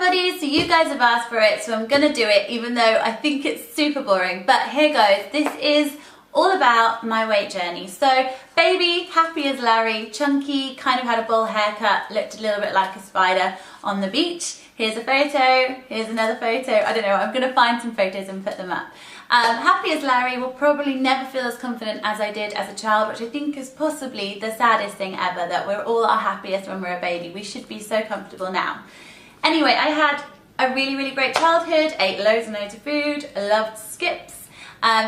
everybody, so you guys have asked for it, so I'm gonna do it even though I think it's super boring, but here goes. This is all about my weight journey. So baby, happy as Larry, chunky, kind of had a bowl haircut, looked a little bit like a spider on the beach. Here's a photo, here's another photo, I don't know, I'm gonna find some photos and put them up. Happy as Larry will probably never feel as confident as I did as a child, which I think is possibly the saddest thing ever, that we're all our happiest when we're a baby. We should be so comfortable now. Anyway, I had a really great childhood, ate loads and loads of food, loved skips,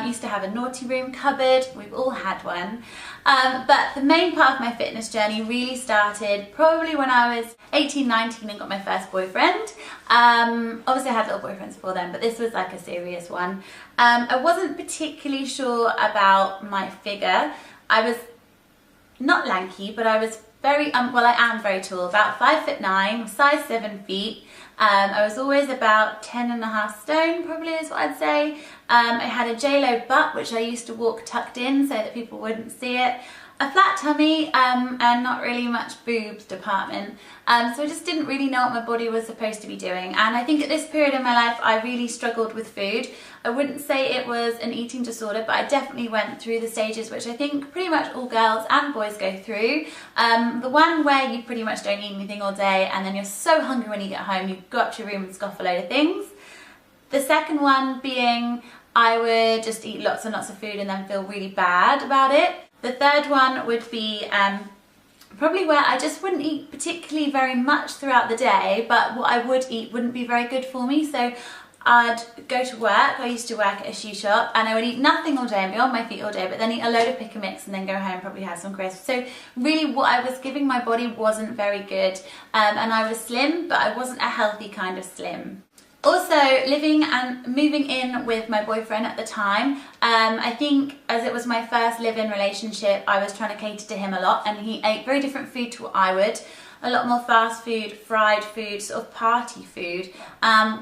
used to have a naughty room cupboard, we've all had one. But the main part of my fitness journey really started probably when I was 18, 19 and got my first boyfriend. Obviously I had little boyfriends before then, but this was like a serious one. I wasn't particularly sure about my figure. I was not lanky, but I was very, well, I am very tall, about 5'9", size 7 feet. I was always about 10.5 stone, probably is what I'd say. I had a J-Lo butt, which I used to walk tucked in so that people wouldn't see it. A flat tummy, and not really much boobs department. So I just didn't really know what my body was supposed to be doing. And I think at this period in my life, I really struggled with food. I wouldn't say it was an eating disorder, but I definitely went through the stages, which I think pretty much all girls and boys go through. The one where you pretty much don't eat anything all day, and then you're so hungry when you get home, you go up to your room and scoff a load of things. The second one being, I would just eat lots and lots of food and then feel really bad about it. The third one would be probably where I just wouldn't eat particularly very much throughout the day, but what I would eat wouldn't be very good for me. So I'd go to work, I used to work at a shoe shop, and I would eat nothing all day and be on my feet all day, but then eat a load of pick and mix and then go home and probably have some crisps. So really what I was giving my body wasn't very good, and I was slim, but I wasn't a healthy kind of slim. Also, living and moving in with my boyfriend at the time, I think as it was my first live-in relationship, I was trying to cater to him a lot, and he ate very different food to what I would. A lot more fast food, fried food, sort of party food,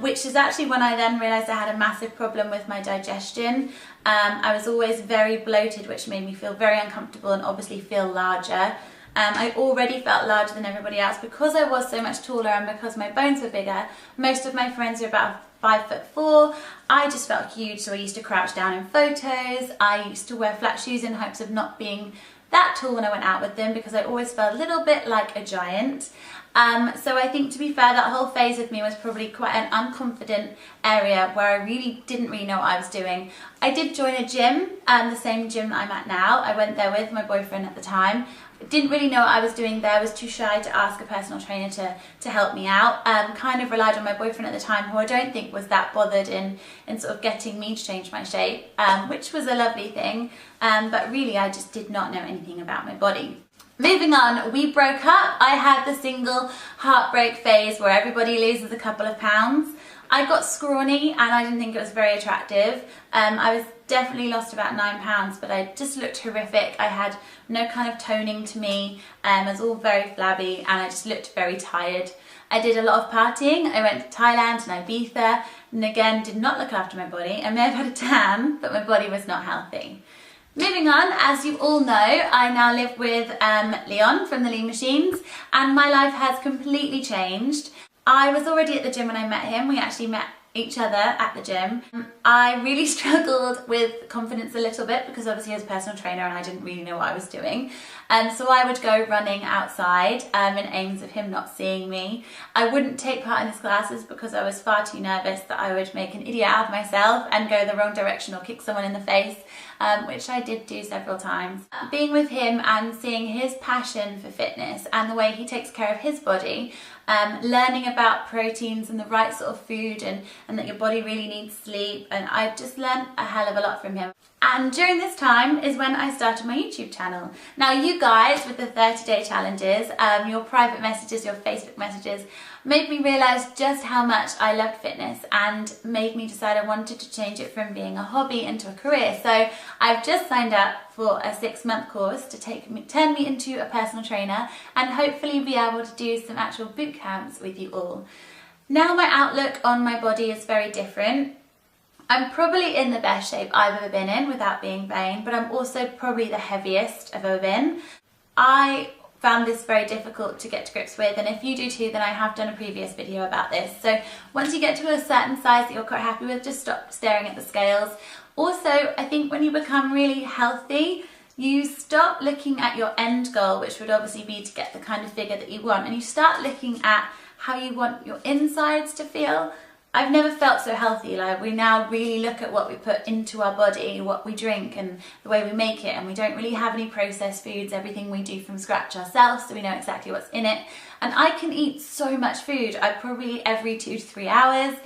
which is actually when I then realised I had a massive problem with my digestion. I was always very bloated, which made me feel very uncomfortable and obviously feel larger. I already felt larger than everybody else because I was so much taller and because my bones were bigger. Most of my friends are about 5'4". I just felt huge, so I used to crouch down in photos. I used to wear flat shoes in hopes of not being that tall when I went out with them because I always felt a little bit like a giant. So I think, to be fair, that whole phase with me was probably quite an unconfident area where I really didn't really know what I was doing. I did join a gym, the same gym that I'm at now. I went there with my boyfriend at the time. Didn't really know what I was doing there, was too shy to ask a personal trainer to help me out. Kind of relied on my boyfriend at the time, who I don't think was that bothered in sort of getting me to change my shape, which was a lovely thing, but really I just did not know anything about my body. Moving on, we broke up. I had the single heartbreak phase where everybody loses a couple of pounds. I got scrawny and I didn't think it was very attractive. I was definitely lost about 9 pounds, but I just looked horrific. I had no kind of toning to me. I was all very flabby and I just looked very tired. I did a lot of partying. I went to Thailand and Ibiza, and again did not look after my body. I may have had a tan, but my body was not healthy. Moving on, as you all know, I now live with Leon from the Lean Machines, and my life has completely changed. I was already at the gym when I met him. We actually met each other at the gym. I really struggled with confidence a little bit because obviously I was a personal trainer and I didn't really know what I was doing. So I would go running outside in aims of him not seeing me. I wouldn't take part in his classes because I was far too nervous that I would make an idiot out of myself and go the wrong direction or kick someone in the face, which I did do several times. Being with him and seeing his passion for fitness and the way he takes care of his body, learning about proteins and the right sort of food and that your body really needs sleep, and I've just learned a hell of a lot from him. And during this time is when I started my YouTube channel. Now you guys with the 30-day challenges, your private messages, your Facebook messages, made me realise just how much I loved fitness and made me decide I wanted to change it from being a hobby into a career. So I've just signed up for a 6-month course to turn me into a personal trainer and hopefully be able to do some actual boot camps with you all. Now my outlook on my body is very different. I'm probably in the best shape I've ever been in without being vain, but I'm also probably the heaviest I've ever been. I found this very difficult to get to grips with, and if you do too, then I have done a previous video about this. So once you get to a certain size that you're quite happy with, just stop staring at the scales. Also, I think when you become really healthy, you stop looking at your end goal, which would obviously be to get the kind of figure that you want, and you start looking at how you want your insides to feel. I've never felt so healthy. Like, we now really look at what we put into our body, what we drink and the way we make it, and we don't really have any processed foods. Everything we do from scratch ourselves, so we know exactly what's in it. And I can eat so much food. I probably every 2 to 3 hours,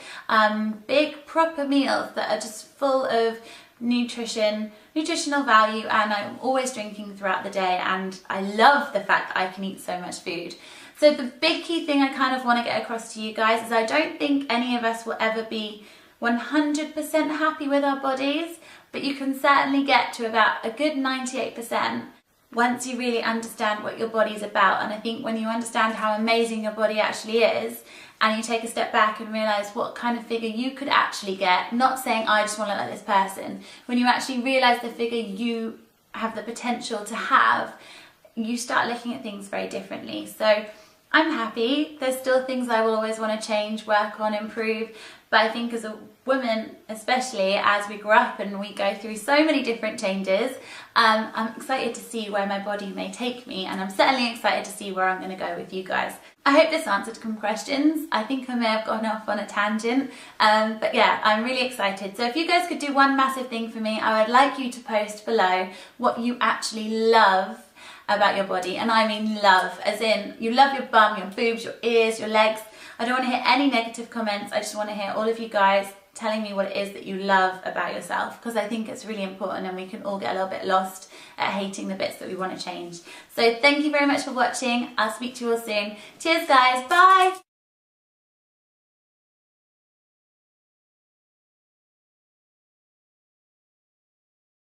big proper meals that are just full of nutritional value, and I'm always drinking throughout the day, and I love the fact that I can eat so much food. So the big key thing I kind of want to get across to you guys is I don't think any of us will ever be 100% happy with our bodies, but you can certainly get to about a good 98% once you really understand what your body's about. And I think when you understand how amazing your body actually is, and you take a step back and realise what kind of figure you could actually get, not saying I just want to look like this person, when you actually realise the figure you have the potential to have, you start looking at things very differently. So I'm happy. There's still things I will always want to change, work on, improve, but I think as a woman, especially as we grow up and we go through so many different changes, I'm excited to see where my body may take me, and I'm certainly excited to see where I'm going to go with you guys. I hope this answered some questions. I think I may have gone off on a tangent, but yeah, I'm really excited. So if you guys could do one massive thing for me, I would like you to post below what you actually love about your body, and I mean love, as in you love your bum, your boobs, your ears, your legs. I don't want to hear any negative comments. I just want to hear all of you guys telling me what it is that you love about yourself, because I think it's really important, and we can all get a little bit lost at hating the bits that we want to change. So thank you very much for watching. I'll speak to you all soon. Cheers guys, bye!